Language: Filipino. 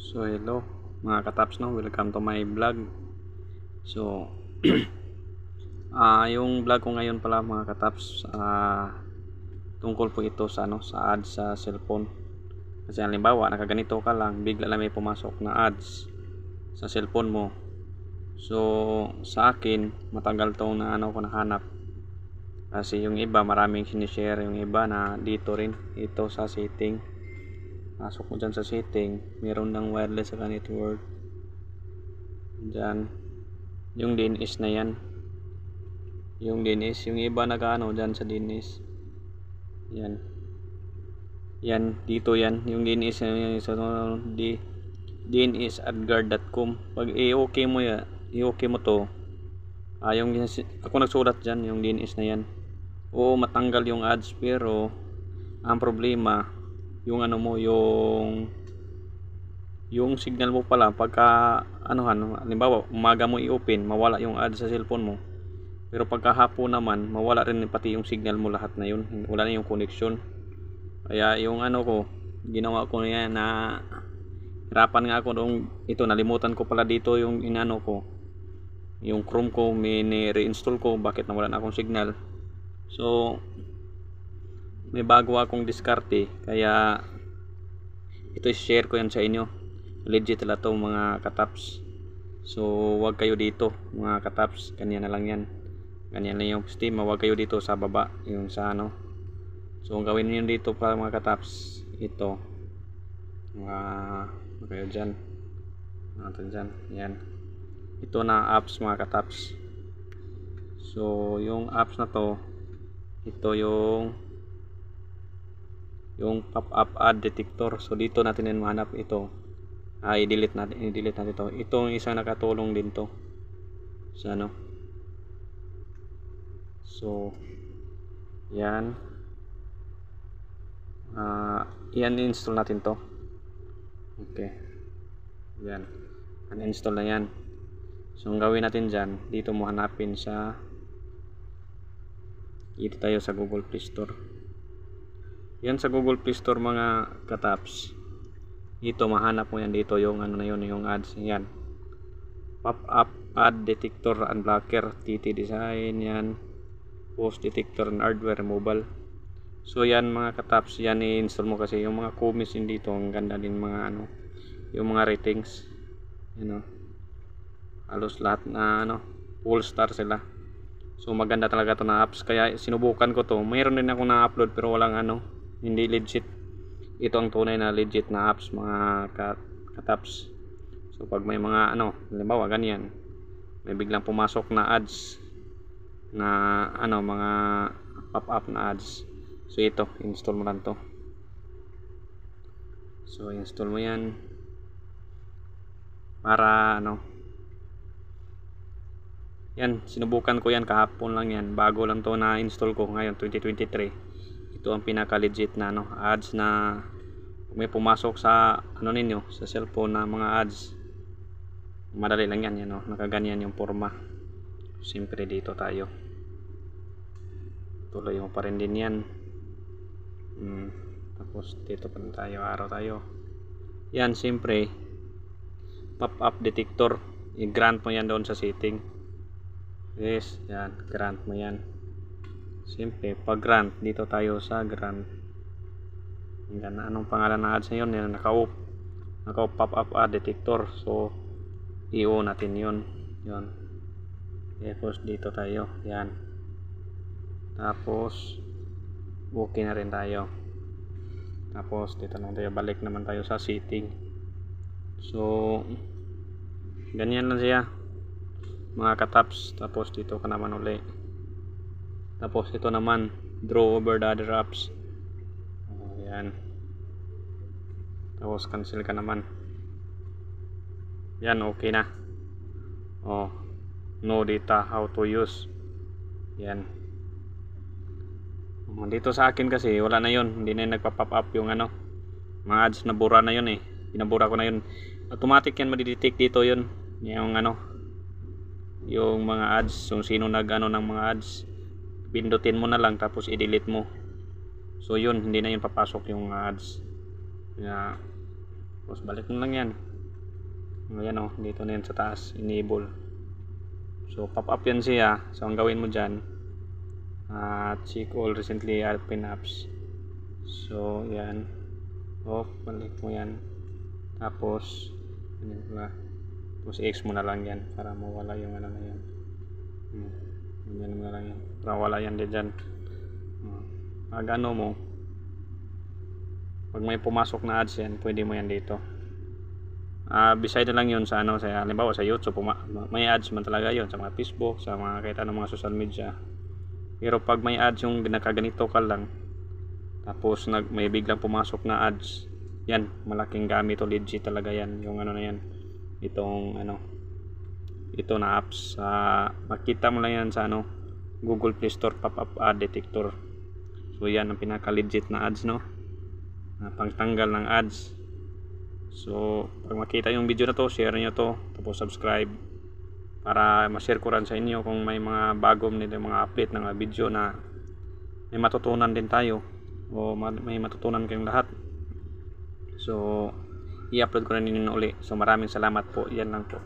So hello mga kataps, no, welcome to my vlog. So yung vlog ko ngayon pala mga kataps, tungkol po ito sa sa ads sa cellphone. Kasi halimbawa nakaganito ka lang, bigla lang may pumasok na ads sa cellphone mo. So sa akin matagal tong ko nahanap, kasi yung iba maraming sinishare, yung iba na dito rin ito sa setting. Pasok mo dyan sa setting, meron ng wireless sa network dyan, yung DNS na yan, yung DNS, yung iba nag-ano dyan sa DNS yan dito, yan yung DNS sa dns@guard.com. pag i-okay mo i-okay mo to, yung ako nagsulat dyan yung DNS na yan, o matanggal yung ads. Pero ang problema yung mo, yung signal mo pala pagka halimbawa umaga mo i-open, mawala yung ads sa cellphone mo. Pero pagka hapon naman, mawala rin pati yung signal mo, lahat na yun, wala na yung connection. Kaya yung ko, ginawa ko yan na hirapan nga ako nung ito, nalimutan ko pala dito yung ko, yung Chrome ko, reinstall ko, bakit nawala na akong signal. So may bago akong diskarte, kaya ito share ko yan sa inyo. Legit la to mga kataps. So wag kayo dito mga kataps, ganyan na lang yan, ganyan lang yung steam. Wag kayo dito sa baba, yung sa So ang gawin niyo dito para mga kataps, ito kayo dyan natin dyan, yan, ito na apps mga kataps. So yung apps na to, ito yung pop-up ad detector. So dito natin yan mahanap ito. I-delete natin ito. Itong isang nakatulong din to sa So yan, i-uninstall natin to. Okay, yan, uninstall na yan. So ang gawin natin dyan, dito mo hanapin dito tayo sa Google Play Store. Yan sa Google Play Store mga kataps, dito mahanap mo yan dito, yung na yun, yung ads. Yan, pop-up ad detector unblocker, TT design, yan, post detector and hardware removal. So yan mga kataps, yan i-install mo, kasi yung mga comments din dito ang ganda din, mga yung mga ratings, halos lahat na full star sila. So maganda talaga to na apps, kaya sinubukan ko to. Mayroon din ako na-upload pero walang hindi legit. Ito ang tunay na legit na apps mga kataps. So pag may mga halimbawa ganyan, may biglang pumasok na ads na mga pop-up na ads, so ito, install mo lang to. So install mo yan para yan, sinubukan ko yan kahapon lang yan, bago lang to na install ko ngayon 2023. Ito ang pinaka legit na ads na may pumasok sa ninyo sa cellphone na mga ads. Madali lang yan, nakaganyan yung forma. Siyempre dito tayo, tuloy mo pa rin din yan. Tapos dito pa rin tayo, araw tayo. Yan, siyempre pop-up detector, i-grant mo yan doon sa setting. Yes, yan, grant mo yan. Siyempre pag grant, dito tayo sa grant. Yan, anong pangalan ng ads na yun? Yan, naka pop-up ad detector. So i-o natin yun. Tapos dito tayo, yan, tapos okay na rin tayo. Tapos dito naman tayo, balik naman tayo sa setting. So ganyan lang siya mga kataps. Tapos dito ka naman uli, tapos ito naman, draw over the other apps. Yan, tapos cancel ka naman. Yan, okay na. No data, how to use. Yan, dito sa akin kasi wala na yun, hindi na nagpa-pop up yung mga ads, nabura na yun pinabura ko na yun. Automatic yan, madidetect dito yun, yung mga ads, kung sino ng mga ads, pindutin mo na lang tapos i-delete mo. So yun, hindi na yun papasok yung ads. Tapos balik mo lang yan. Ayan o, dito na yan sa taas, enable. So pop up yan siya. So ang gawin mo dyan, check all recently open apps. So yan, balik mo yan, tapos ganyan pala, tapos i-X mo na lang yan para mawala yung ano na yan. Ganyan mo na lang yan para wala yan din dyan. Pag ano mo, pag may pumasok na ads yan, pwede mo yan dito. Beside na lang yun sa ano, sa halimbawa sa YouTube, may ads man talaga yun sa mga Facebook, sa mga kahit anong mga social media. Pero pag may ads yung nakaganito ka lang, tapos may biglang pumasok na ads, yan, malaking gamit o legit talaga yan, yung ano na yan, itong ano, ito na apps. Makita mo lang yan sa ano, Google Play Store pop-up ad detector. So yan ang pinaka legit na ads, no, pangtanggal ng ads. So pag makita yung video na to, share nyo to, tapos subscribe para ma-share ko rin sa inyo kung may mga bagong nito, mga update ng video na may matutunan din tayo o may matutunan kayong lahat. So i-upload ko na ninyo uli. So maraming salamat po. Yan lang po.